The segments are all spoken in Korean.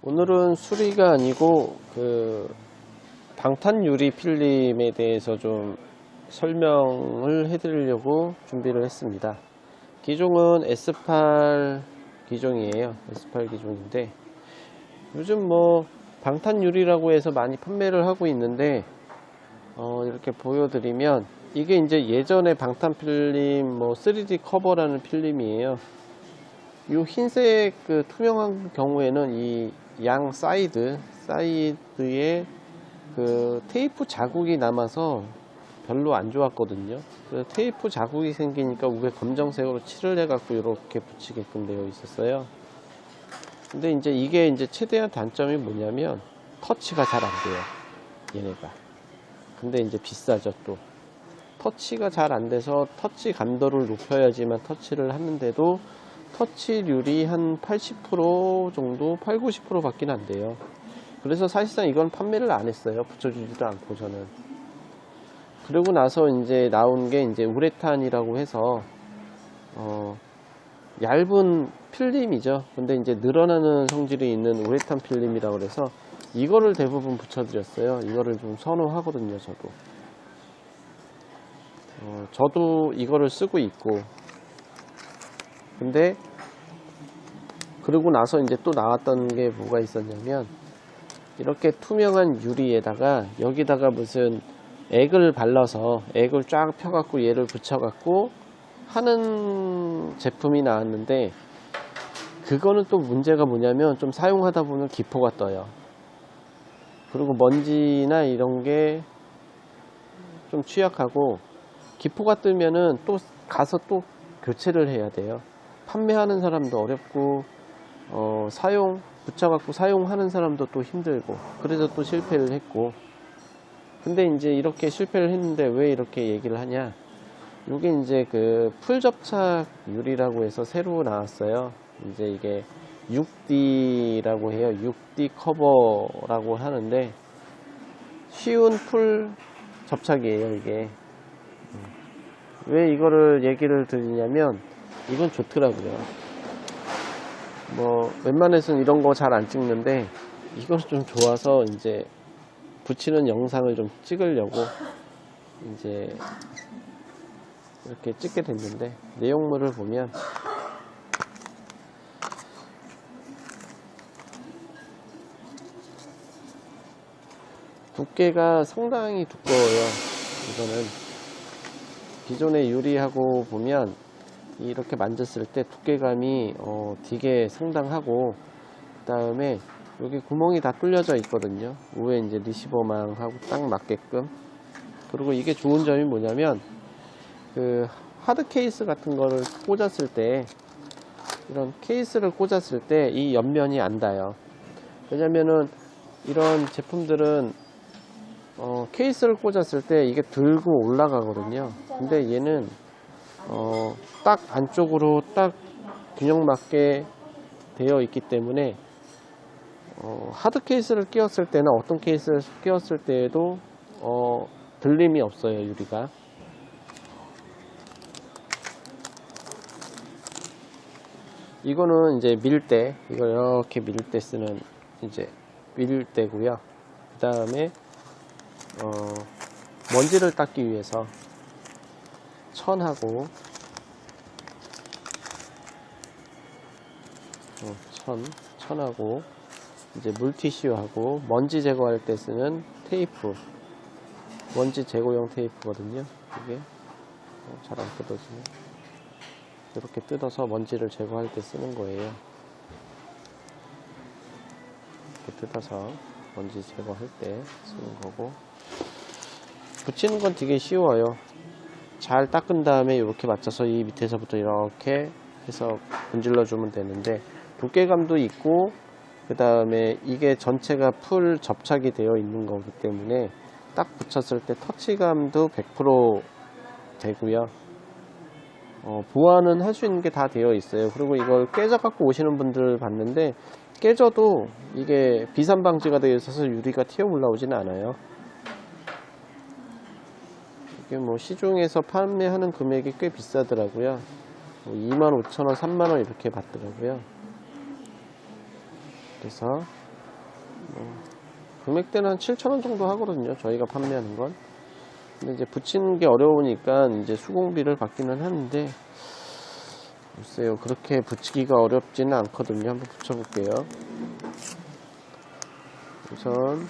오늘은 수리가 아니고 방탄 유리 필름에 대해서 좀 설명을 해드리려고 준비를 했습니다. 기종은 S8 기종이에요. S8 기종인데 요즘 방탄 유리라고 해서 많이 판매를 하고 있는데 이렇게 보여드리면 이게 이제 예전에 방탄 필름 3D 커버라는 필름이에요. 이 흰색 투명한 경우에는 이 양 사이드에 테이프 자국이 남아서 별로 안 좋았거든요. 그래서 테이프 자국이 생기니까 위에 검정색으로 칠을 해갖고 이렇게 붙이게끔 되어 있었어요. 근데 이게 최대한 단점이 뭐냐면 터치가 잘 안 돼요. 얘네가. 근데 비싸죠 또. 터치가 잘 안 돼서 터치 감도를 높여야지만 터치를 하는데도 터치률이 한 80% 정도, 80-90% 밖에 안 돼요. 그래서 사실상 이건 판매를 안 했어요. 붙여주지도 않고 저는. 그러고 나서 나온 게 우레탄이라고 해서 얇은 필름이죠. 근데 늘어나는 성질이 있는 우레탄 필름이라고 그래서 이거를 대부분 붙여드렸어요. 이거를 좀 선호하거든요, 저도. 저도 이거를 쓰고 있고. 근데 그러고 나서 또 나왔던 게 뭐가 있었냐면 이렇게 투명한 유리에다가 여기다가 무슨 액을 발라서 액을 쫙 펴갖고 얘를 붙여갖고 하는 제품이 나왔는데 그거는 또 문제가 뭐냐면 좀 사용하다 보면 기포가 떠요. 그리고 먼지나 이런 게 좀 취약하고 기포가 뜨면은 또 가서 또 교체를 해야 돼요. 판매하는 사람도 어렵고 붙여갖고 사용하는 사람도 또 힘들고 그래서 또 실패를 했고. 근데 이렇게 실패를 했는데 왜 이렇게 얘기를 하냐, 요게 풀접착 유리라고 해서 새로 나왔어요. 이게 6D라고 해요. 6D 커버라고 하는데 쉬운 풀 접착이에요. 이게 왜 이거를 얘기를 드리냐면 이건 좋더라고요. 웬만해서는 이런 거 잘 안 찍는데 이건 좀 좋아서 붙이는 영상을 좀 찍으려고 이렇게 찍게 됐는데, 내용물을 보면 두께가 상당히 두꺼워요. 이거는 기존의 유리하고 보면 이렇게 만졌을 때 두께감이 되게 상당하고, 그 다음에 여기 구멍이 다 뚫려져 있거든요. 위에 리시버망하고 딱 맞게끔. 그리고 이게 좋은 점이 뭐냐면 하드 케이스 같은 거를 꽂았을 때, 이런 케이스를 꽂았을 때 이 옆면이 안 닿아요. 왜냐면은 이런 제품들은 케이스를 꽂았을 때 이게 들고 올라가거든요. 근데 얘는 딱 안쪽으로 딱 균형 맞게 되어 있기 때문에 하드 케이스를 끼웠을 때나 어떤 케이스를 끼웠을 때에도 들림이 없어요, 유리가. 이거는 밀대, 이걸 이렇게 밀 때 쓰는 밀대고요. 그 다음에 먼지를 닦기 위해서 천하고 천하고 물티슈하고 먼지 제거할 때 쓰는 테이프, 먼지 제거용 테이프거든요. 이게 잘 안 뜯어지네. 이렇게 뜯어서 먼지를 제거할 때 쓰는 거예요. 이렇게 뜯어서 먼지 제거할 때 쓰는 거고, 붙이는 건 되게 쉬워요. 잘 닦은 다음에 이렇게 맞춰서 이 밑에서부터 이렇게 해서 문질러 주면 되는데, 두께감도 있고 그 다음에 이게 전체가 풀 접착이 되어 있는 거기 때문에 딱 붙였을 때 터치감도 100% 되고요. 보완은 할 수 있는 게 다 되어 있어요. 그리고 이걸 깨져 갖고 오시는 분들 봤는데 깨져도 이게 비산 방지가 되어 있어서 유리가 튀어 올라오지는 않아요. 이게 시중에서 판매하는 금액이 꽤 비싸더라고요. 25,000원, 30,000원 이렇게 받더라고요. 그래서 금액대는 한 7,000원 정도 하거든요. 저희가 판매하는 건. 근데 이제 붙이는 게 어려우니까 이제 수공비를 받기는 하는데, 글쎄요, 그렇게 붙이기가 어렵지는 않거든요. 한번 붙여볼게요. 우선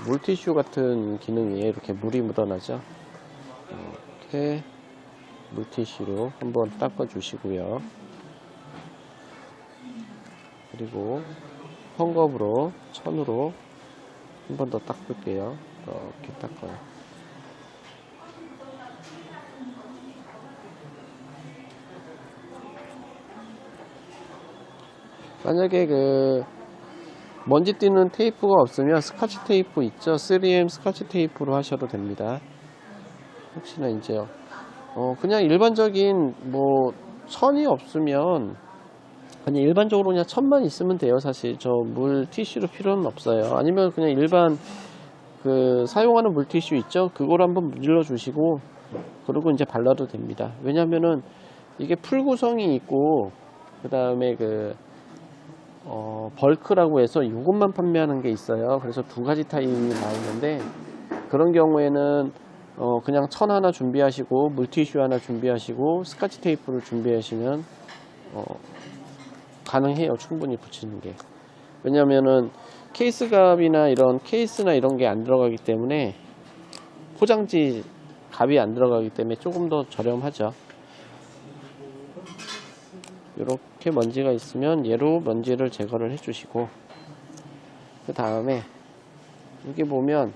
물티슈 같은 기능이 이렇게 물이 묻어나죠. 이렇게 물티슈로 한번 닦아 주시고요. 그리고 헝겊으로, 천으로 한 번 더 닦을게요. 이렇게 닦아요. 만약에 먼지 띄는 테이프가 없으면 스카치 테이프 있죠? 3M 스카치 테이프로 하셔도 됩니다. 혹시나 이제 그냥 일반적인 천이 없으면 그냥 일반적으로 그냥 천만 있으면 돼요. 사실 저 물티슈로 필요는 없어요. 아니면 그냥 일반 사용하는 물티슈 있죠? 그걸 한번 문질러 주시고 그리고 이제 발라도 됩니다. 왜냐면은 이게 풀 구성이 있고 그 다음에 벌크라고 해서 이것만 판매하는 게 있어요. 그래서 두 가지 타입이 나오는데, 그런 경우에는 그냥 천 하나 준비하시고 물티슈 하나 준비하시고 스카치 테이프를 준비하시면 가능해요. 충분히 붙이는 게. 왜냐면은 케이스 값이나 케이스나 이런 게 안 들어가기 때문에, 포장지 값이 안 들어가기 때문에 조금 더 저렴하죠. 이렇게 먼지가 있으면 얘로 먼지를 제거를 해주시고, 그 다음에 여기 보면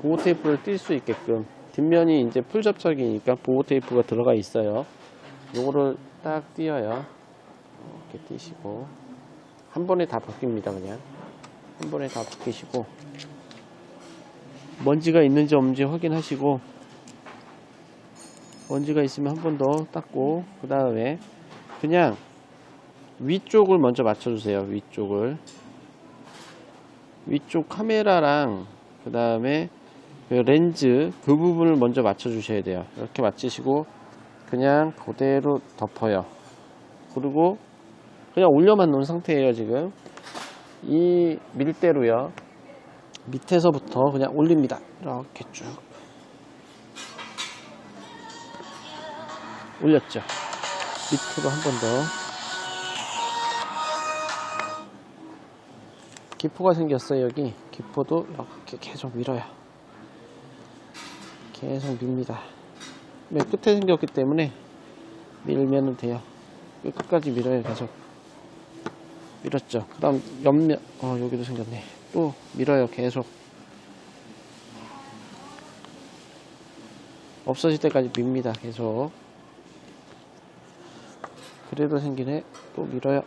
보호 테이프를 띌 수 있게끔 뒷면이 이제 풀 접착이니까 보호 테이프가 들어가 있어요. 요거를 딱 띄어요. 이렇게 띄시고 한 번에 다 벗깁니다. 그냥 한 번에 다 벗기시고 먼지가 있는지 없는지 확인하시고, 먼지가 있으면 한 번 더 닦고, 그 다음에 그냥 위쪽을 먼저 맞춰주세요. 위쪽 카메라랑 그 다음에 렌즈 그 부분을 먼저 맞춰주셔야 돼요. 이렇게 맞추시고 그냥 그대로 덮어요. 그리고 그냥 올려만 놓은 상태예요. 지금 이 밀대로요, 밑에서부터 그냥 올립니다. 이렇게 쭉 올렸죠. 밑으로 한 번 더. 기포가 생겼어요. 여기 기포도 이렇게 계속 밀어요. 계속 밉니다. 맨 끝에 생겼기 때문에 밀면 돼요. 끝까지 밀어요. 계속 밀었죠. 그 다음 옆면 여기도 생겼네. 또 밀어요. 계속 없어질 때까지 밉니다. 계속. 그래도 생기네. 또 밀어요.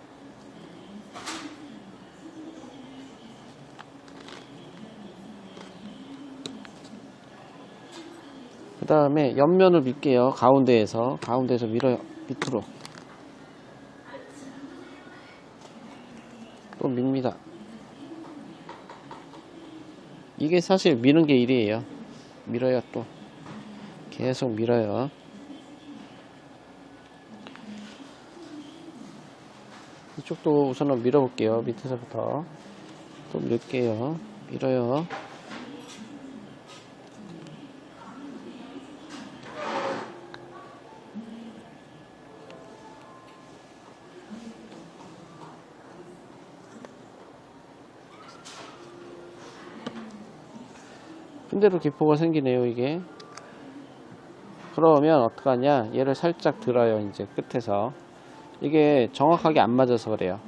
그 다음에 옆면을 밀게요. 가운데에서 밀어요. 밑으로 또 밉니다. 이게 사실 미는 게 일이에요. 밀어요. 또 계속 밀어요. 이쪽도 우선은 밀어볼게요. 밑에서부터 또 밀게요. 밀어요. 끈대로 기포가 생기네요. 이게. 그러면 어떡하냐, 얘를 살짝 들어요. 이제 끝에서 이게 정확하게 안 맞아서 그래요.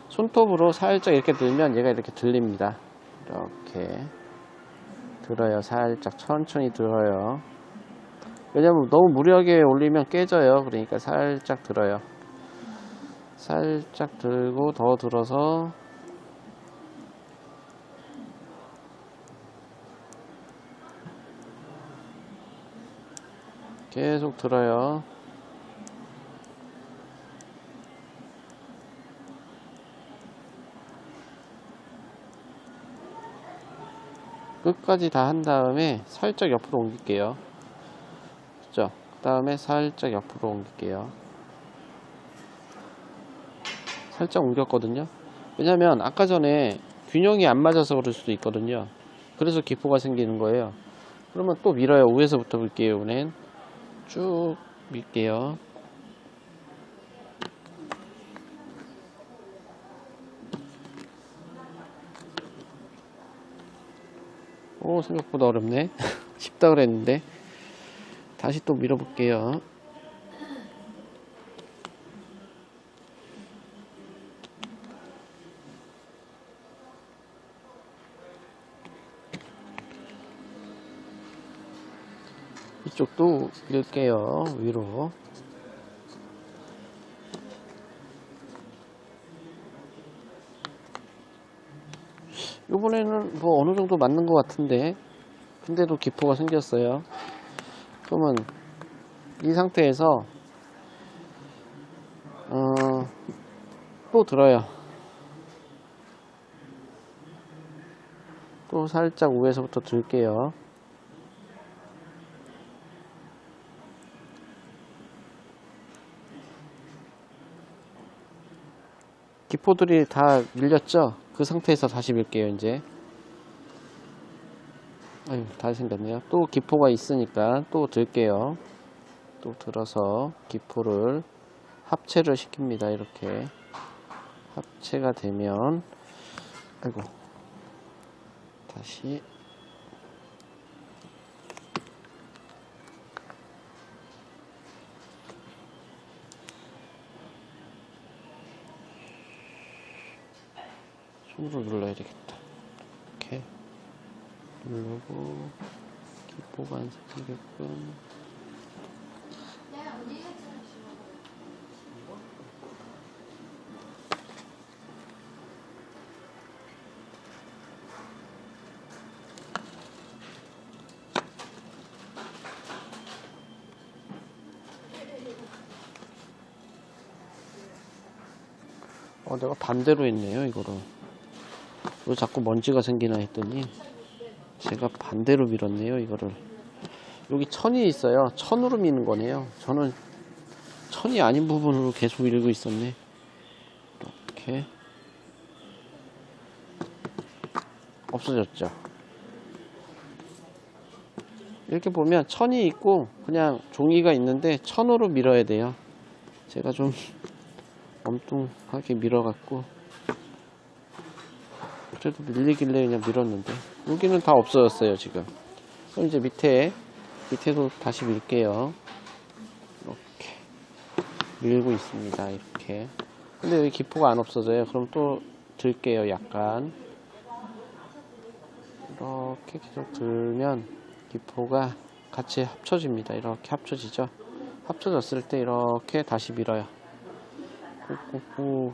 손톱으로 살짝 이렇게 들면 얘가 이렇게 들립니다. 이렇게 들어요. 살짝 천천히 들어요. 왜냐면 너무 무리하게 올리면 깨져요. 그러니까 살짝 들어요. 살짝 들고 더 들어서 계속 들어요. 끝까지 다 한 다음에 살짝 옆으로 옮길게요. 그죠? 그 다음에 살짝 옆으로 옮길게요. 살짝 옮겼거든요. 왜냐면 아까 전에 균형이 안 맞아서 그럴 수도 있거든요. 그래서 기포가 생기는 거예요. 그러면 또 밀어요. 위에서부터 밀게요. 이번엔 쭉 밀게요. 오, 생각보다 어렵네. 쉽다 그랬는데 다시 또 밀어볼게요. 이쪽도 밀게요. 위로. 이번에는 뭐 어느 정도 맞는 것 같은데, 근데도 기포가 생겼어요. 그러면 이 상태에서 또 들어요. 또 살짝 위에서부터 들게요. 기포들이 다 밀렸죠? 그 상태에서 다시 밀게요. 이제 아유, 다시 생겼네요. 또 기포가 있으니까 또 들게요. 또 들어서 기포를 합체를 시킵니다. 이렇게 합체가 되면, 아이고, 다시 손으로 눌러야 되겠다. 이렇게 누르고 기포가 안 생기게끔. 내가 반대로 했네요. 이거를 왜 자꾸 먼지가 생기나 했더니 제가 반대로 밀었네요. 이거를 여기 천이 있어요. 천으로 미는 거네요. 저는 천이 아닌 부분으로 계속 밀고 있었네. 이렇게 없어졌죠. 이렇게 보면 천이 있고 그냥 종이가 있는데 천으로 밀어야 돼요. 제가 좀 엉뚱하게 밀어갖고 그래도 밀리길래 그냥 밀었는데 여기는 다 없어졌어요. 지금. 그럼 이제 밑에도 다시 밀게요. 이렇게 밀고 있습니다. 이렇게. 근데 여기 기포가 안 없어져요. 그럼 또 들게요. 약간 이렇게 계속 들면 기포가 같이 합쳐집니다. 이렇게 합쳐지죠. 합쳐졌을 때 이렇게 다시 밀어요. 꾹꾹꾹.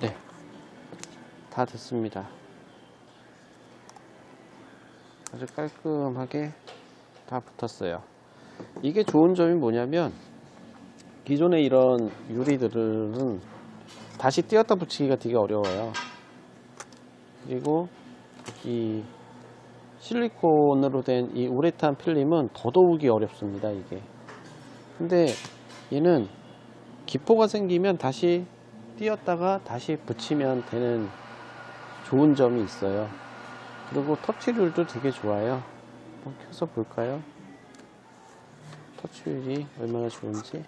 네, 다 됐습니다. 아주 깔끔하게 다 붙었어요. 이게 좋은 점이 뭐냐면 기존의 이런 유리들은 다시 띄었다 붙이기가 되게 어려워요. 그리고 이 실리콘으로 된 이 우레탄 필름은 더더욱이 어렵습니다. 이게. 근데 얘는 기포가 생기면 다시 띄었다가 다시 붙이면 되는 좋은 점이 있어요. 그리고 터치율도 되게 좋아요. 한번 켜서 볼까요? 터치율이 얼마나 좋은지.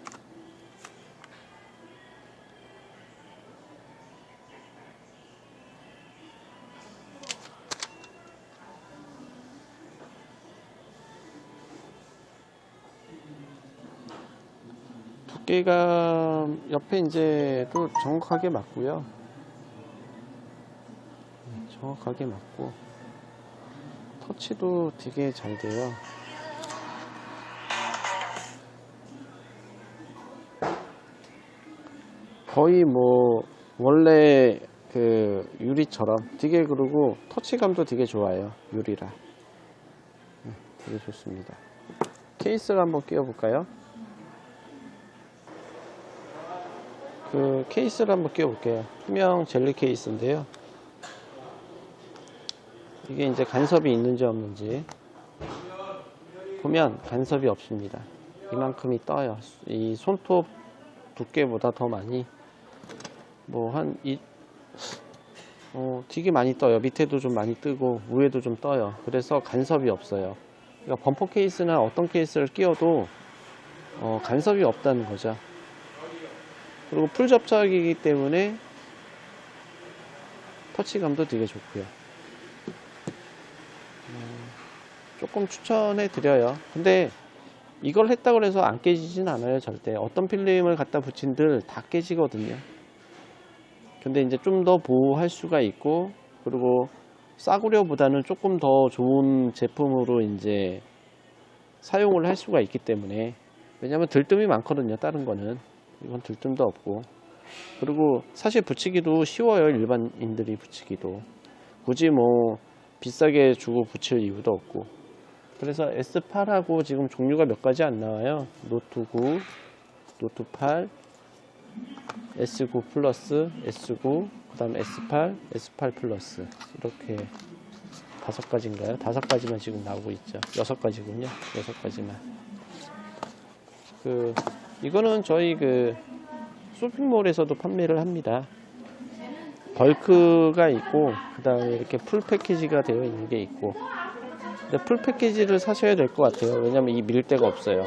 두께가 옆에 이제 또 정확하게 맞고요. 정확하게 맞고 터치도 되게 잘 돼요. 거의 뭐 원래 그 유리처럼 되게, 그리고 터치감도 되게 좋아요. 유리라 되게 좋습니다. 케이스를 한번 끼워볼까요? 그 케이스를 한번 끼워볼게요. 투명 젤리 케이스인데요. 이게 이제 간섭이 있는지 없는지 보면 간섭이 없습니다. 이만큼이 떠요. 이 손톱 두께보다 더 많이 되게 많이 떠요. 밑에도 좀 많이 뜨고 위에도 좀 떠요. 그래서 간섭이 없어요. 그러니까 범퍼 케이스나 어떤 케이스를 끼워도 간섭이 없다는 거죠. 그리고 풀 접착이기 때문에 터치감도 되게 좋고요. 조금 추천해 드려요. 근데 이걸 했다고 해서 안 깨지진 않아요. 절대. 어떤 필름을 갖다 붙인들 다 깨지거든요. 근데 이제 좀 더 보호할 수가 있고, 그리고 싸구려보다는 조금 더 좋은 제품으로 이제 사용을 할 수가 있기 때문에. 왜냐면 들뜸이 많거든요. 다른 거는. 이건 들뜸도 없고. 그리고 사실 붙이기도 쉬워요. 일반인들이 붙이기도. 굳이 뭐 비싸게 주고 붙일 이유도 없고. 그래서 S8하고 지금 종류가 몇 가지 안 나와요. 노트 9, 노트 8, S9 플러스, S9, 그 다음 S8, S8 플러스. 이렇게 5가지인가요? 5가지만 지금 나오고 있죠. 6가지군요. 6가지만. 이거는 저희 쇼핑몰에서도 판매를 합니다. 벌크가 있고, 그 다음에 이렇게 풀 패키지가 되어 있는 게 있고. 근데 풀 패키지를 사셔야 될 것 같아요. 왜냐면 이 밀대가 없어요.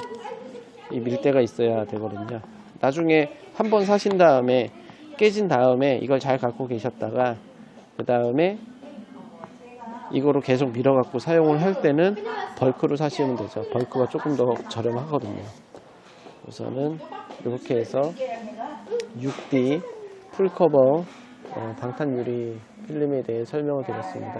이 밀대가 있어야 되거든요. 나중에 한번 사신 다음에 깨진 다음에 이걸 잘 갖고 계셨다가 그 다음에 이거로 계속 밀어 갖고 사용을 할 때는 벌크로 사시면 되죠. 벌크가 조금 더 저렴하거든요. 우선은 이렇게 해서 6D 풀커버 방탄 유리 필름에 대해 설명을 드렸습니다.